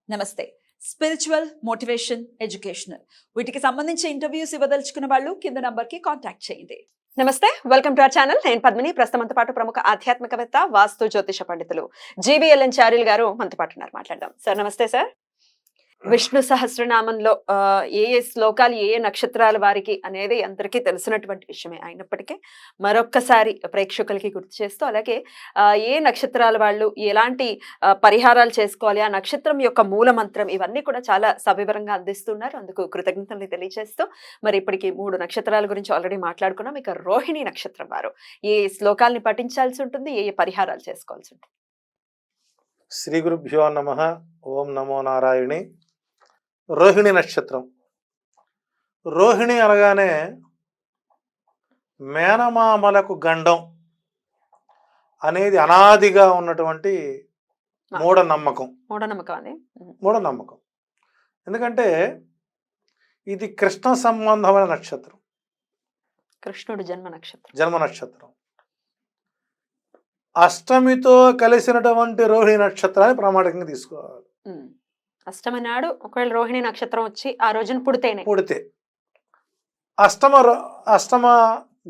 నమస్తే. Spiritual, motivation, educational వీటికి సంబంధించి ఇంటర్వ్యూస్ ఇవ్వదలుచుకున్న వాళ్ళు కింద నంబర్ కి కాంటాక్ట్ చేయండి. నమస్తే, వెల్కమ్ టు అవర్ ఛానల్. నేను పద్మిని. ప్రస్తుతంతో పాటు ప్రముఖ ఆధ్యాత్మికవేత్త, వాస్తు జ్యోతిష పండితులు జీవీఎల్ఎన్ చారిల్ గారు మనతో పాటు ఉన్నారు. మాట్లాడదాం. సార్ నమస్తే. సార్, విష్ణు సహస్రనామంలో ఏ ఏ శ్లోకాలు ఏ ఏ నక్షత్రాల వారికి అనేది అందరికీ తెలిసినటువంటి విషయమే అయినప్పటికీ మరొక్కసారి ప్రేక్షకులకి గుర్తు చేస్తూ, అలాగే ఏ నక్షత్రాల వాళ్ళు ఎలాంటి పరిహారాలు చేసుకోవాలి, ఆ నక్షత్రం యొక్క మూల మంత్రం, ఇవన్నీ కూడా చాలా సవివరంగా అందిస్తున్నారు. అందుకు కృతజ్ఞతలు తెలియజేస్తూ, మరి ఇప్పటికి 3 నక్షత్రాల గురించి ఆల్రెడీ మాట్లాడుకున్నాం. ఇక రోహిణి నక్షత్రం వారు ఏ శ్లోకాల్ని పఠించాల్సి ఉంటుంది, ఏ ఏ పరిహారాలు చేసుకోవాల్సి ఉంటుంది? శ్రీ గురుభ్యో నమః. ఓం నమో నారాయణి. రోహిణి నక్షత్రం. రోహిణి అనగానే మేనమామలకు గండం అనేది అనాదిగా ఉన్నటువంటి మూఢనమ్మకం. మూఢనమ్మకం ఎందుకంటే ఇది కృష్ణ సంబంధమైన నక్షత్రం. కృష్ణుడు జన్మ నక్షత్రం. అష్టమితో కలిసినటువంటి రోహిణి నక్షత్రాన్ని ప్రామాణికంగా తీసుకోవాలి. అష్టమి నాడు ఒకవేళ రోహిణి నక్షత్రం వచ్చి ఆ రోజున పుడితే అష్టమ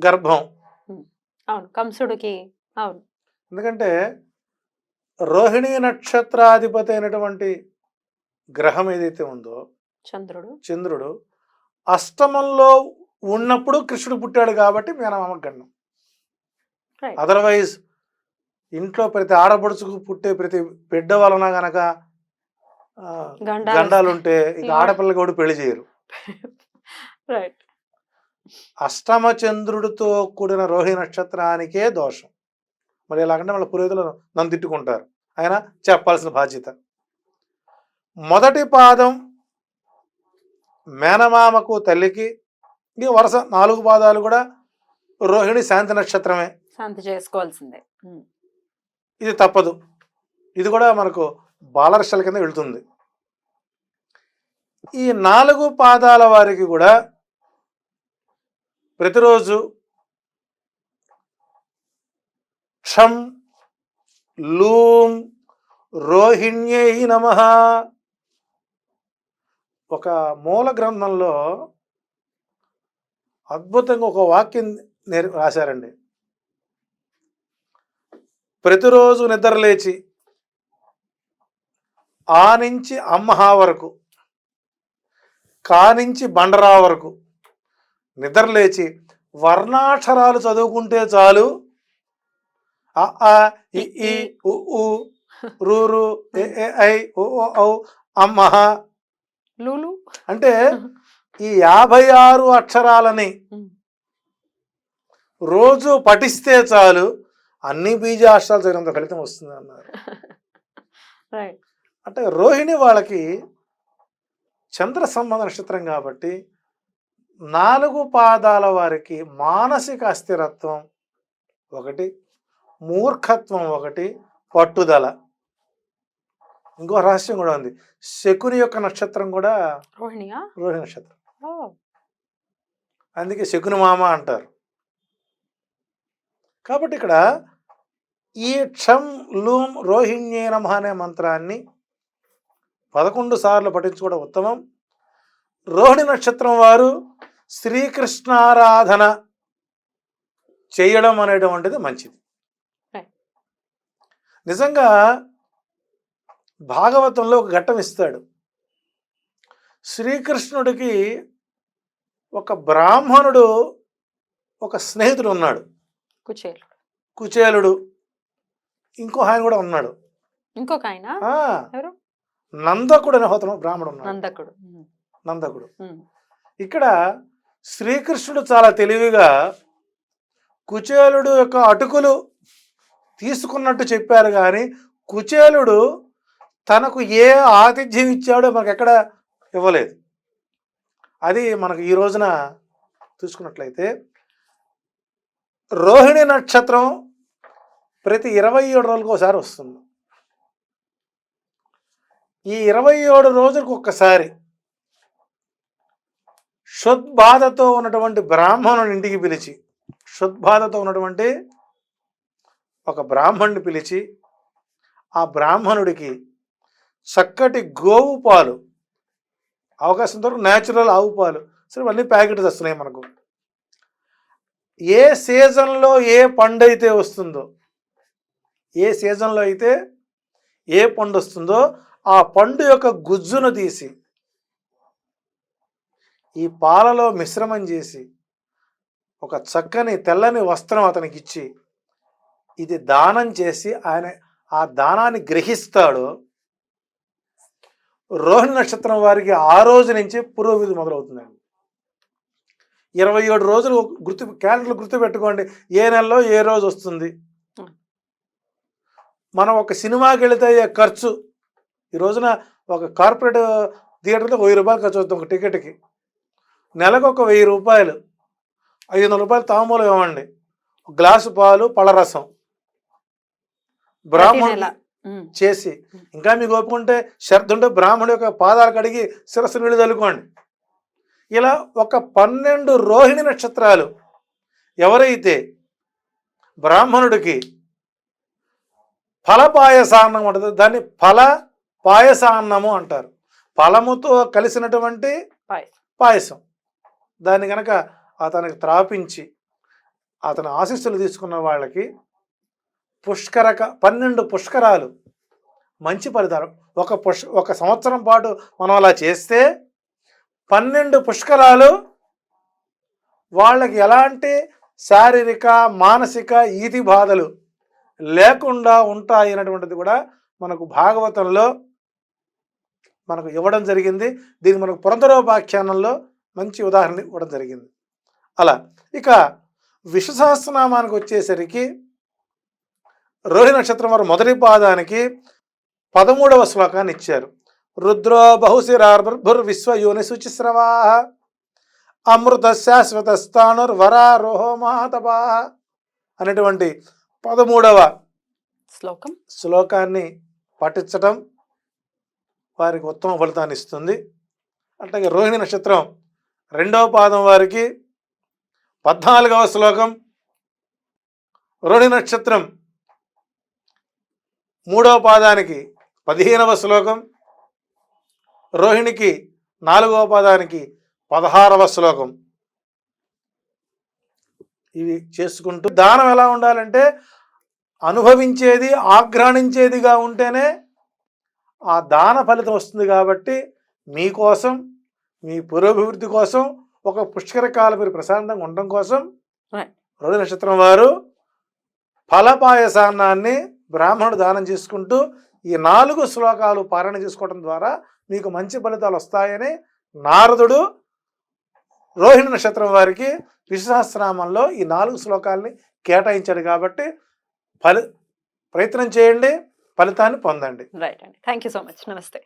గర్భం. అవును, కంసుడికి. అవును, ఎందుకంటే రోహిణి నక్షత్రాధిపతి అయినటువంటి గ్రహం ఏదైతే ఉందో చంద్రుడు అష్టమంలో ఉన్నప్పుడు కృష్ణుడు పుట్టాడు కాబట్టి మేనమామ గండం. అదర్వైజ్ ఇంట్లో ప్రతి ఆడపడుచుకు పుట్టే ప్రతి బిడ్డ వలన గనక గండాలుంటే ఇక ఆడపిల్లకి కూడా పెళ్లి చేయరు. అష్టమ చంద్రుడితో కూడిన రోహిణి నక్షత్రానికే దోషం. మరి ఎలాగంటే వాళ్ళ పురోహితులు నన్ను తిట్టుకుంటారు. ఆయన చెప్పాల్సిన బాధ్యత. మొదటి పాదం మేనమామకు తల్లికి, ఈ వరుస 4 పాదాలు కూడా రోహిణి శాంతి నక్షత్రమే. శాంతి చేసుకోవాల్సిందే. ఇది తప్పదు. ఇది కూడా మనకు బాలర్షల కింద వెళ్తుంది. ఈ 4 పాదాల వారికి కూడా ప్రతిరోజు క్షం లూం రోహిణ్యై నమః ఒక మూల గ్రంథంలో అద్భుతంగా ఒక వాక్యం రాశారండి. ప్రతిరోజు నిద్రలేచి ఆ నుంచి అమ్మహా వరకు, కా నుంచి బండరా వరకు నిద్రలేచి వర్ణాక్షరాలు చదువుకుంటే చాలు. అ ఇ ఈ ఉ ఊ రు రు ఏ ఏ ఐ ఓ ఓ ఔ అమ్మహ లూలు అంటే ఈ 56 అక్షరాలని రోజు పఠిస్తే చాలు, అన్ని బీజాక్షరాలు చదివినంత ఫలితం వస్తుంది అన్నారు. అంటే రోహిణి వాళ్ళకి చంద్ర సంబంధ నక్షత్రం కాబట్టి 4 పాదాల వారికి మానసిక అస్థిరత్వం ఒకటి, మూర్ఖత్వం ఒకటి, పట్టుదల. ఇంకో రహస్యం కూడా ఉంది. శకుని యొక్క నక్షత్రం కూడా రోహిణి నక్షత్రం. అందుకే శకుని మామ అంటారు. కాబట్టి ఇక్కడ ఈ క్షం లూం రోహిణ్యే నమః అనే మంత్రాన్ని 11 సార్లు పఠించుకోవడం ఉత్తమం. రోహిణి నక్షత్రం వారు శ్రీకృష్ణారాధన చేయడం అనేటువంటిది మంచిది. నిజంగా భాగవతంలో ఒక ఘట్టం ఇస్తాడు. శ్రీకృష్ణుడికి ఒక బ్రాహ్మణుడు ఒక స్నేహితుడు ఉన్నాడు, కుచేలుడు. ఇంకో ఆయన కూడా ఉన్నాడు. ఇంకొక ఆయన నందకుడు అనే హోతను బ్రాహ్మడు ఉన్నాడు. నందకుడు. ఇక్కడ శ్రీకృష్ణుడు చాలా తెలివిగా కుచేలుడు యొక్క అటుకులు తీసుకున్నట్టు చెప్పారు, కానీ కుచేలుడు తనకు ఏ ఆతిథ్యం ఇచ్చాడో మనకు ఎక్కడ ఇవ్వలేదు. అది మనకు ఈ రోజున చూసుకున్నట్లయితే రోహిణి నక్షత్రం ప్రతి 27 రోజులకు ఒకసారి వస్తుంది. ఈ 27 రోజులకు ఒక్కసారి క్షుద్బాధతో ఉన్నటువంటి బ్రాహ్మణుని ఇంటికి పిలిచి, క్షుద్బాధతో ఉన్నటువంటి ఒక బ్రాహ్మణుని పిలిచి ఆ బ్రాహ్మణుడికి చక్కటి గోవు పాలు, అవకాశం వరకు న్యాచురల్ ఆవు పాలు, సరే అన్ని ప్యాకెట్స్ వస్తున్నాయి మనకు. ఏ సీజన్లో ఏ పండు అయితే వస్తుందో, ఏ సీజన్లో అయితే ఏ పండు వస్తుందో ఆ పండు యొక్క గుజ్జును తీసి ఈ పాలలో మిశ్రమం చేసి ఒక చక్కని తెల్లని వస్త్రం అతనికి ఇచ్చి ఇది దానం చేసి ఆయన ఆ దానాన్ని గ్రహిస్తాడు. రోహిణి నక్షత్రం వారికి ఆ రోజు నుంచి పురోభివృద్ధి మొదలవుతుందండి. 27 రోజులు క్యాలెండర్లు గుర్తుపెట్టుకోండి, ఏ నెలలో ఏ రోజు వస్తుంది. మనం ఒక సినిమాకి వెళితే అయ్యే ఖర్చు, ఈ రోజున ఒక కార్పొరేట్ థియేటర్లో 1000 రూపాయలు ఖర్చు అవుతుంది ఒక టికెట్కి. నెలకు ఒక 1000 రూపాయలు, 500 రూపాయలు తాంబూలం ఇవ్వండి, గ్లాసు పాలు పళ్ళరసం బ్రాహ్మణుడు చేసి, ఇంకా మీకు ఒప్పుకుంటే శ్రద్ధ ఉంటే బ్రాహ్మణుడి యొక్క పాదాలు కడిగి శిరస్సు నీళ్ళు చల్లుకోండి. ఇలా ఒక 12 రోహిణి నక్షత్రాలు ఎవరైతే బ్రాహ్మణుడికి ఫల పాయసాన్నం ఉంటుంది, దాన్ని ఫల పాయసాన్నము అంటారు. ఫలముతో కలిసినటువంటి పాయసం, దాన్ని కనుక అతనికి త్రాపించి అతని ఆశీస్సులు తీసుకున్న వాళ్ళకి 12 పుష్కరాలు మంచి ఫలితాలు. ఒక సంవత్సరం పాటు మనం అలా చేస్తే 12 పుష్కరాలు వాళ్ళకి ఎలాంటి శారీరక మానసిక ఈతి బాధలు లేకుండా ఉంటాయి అనేటువంటిది కూడా మనకు భాగవతంలో మనకు ఇవ్వడం జరిగింది. దీనికి మనకు పురంధరోపాఖ్యానంలో మంచి ఉదాహరణ ఇవ్వడం జరిగింది. అలా ఇక విష్ణు సహస్రనామానికి వచ్చేసరికి రోహిణి నక్షత్రం వారు మొదటి పాదానికి 13వ శ్లోకాన్ని ఇచ్చారు. రుద్రో బహుశిరార్భుర్ విశ్వయోని శుచిస్రవా అమృత శాశ్వత స్థానుర్వరారోహో మహాతపా అనేటువంటి 13వ శ్లోకాన్ని పఠించటం వారికి ఉత్తమ ఫలితాన్ని ఇస్తుంది. అట్లాగే రోహిణి నక్షత్రం 2వ పాదం వారికి 14వ శ్లోకం, రోహిణి నక్షత్రం 3వ పాదానికి 15వ శ్లోకం, రోహిణికి 4వ పాదానికి 16వ శ్లోకం. ఇవి చేసుకుంటూ దానం ఎలా ఉండాలంటే అనుభవించేది ఆఘ్రాణించేదిగా ఉంటేనే ఆ దాన ఫలితం వస్తుంది. కాబట్టి మీకోసం, మీ పురోభివృద్ధి కోసం, ఒక పుష్కరకాల మీరు ప్రశాంతంగా ఉండడం కోసం రోహిణి నక్షత్రం వారు ఫలపాయసాన్నాన్ని బ్రాహ్మణుడు దానం చేసుకుంటూ ఈ 4 శ్లోకాలు పారాయణ చేసుకోవడం ద్వారా మీకు మంచి ఫలితాలు వస్తాయని నారదుడు రోహిణి నక్షత్రం వారికి విష్ణు సహస్రనామంలో ఈ 4 శ్లోకాలని కేటాయించాడు. కాబట్టి ప్రయత్నం చేయండి, ఫలితాన్ని పొందండి. రైట్ అండి, థ్యాంక్ యూ సో మచ్. నమస్తే.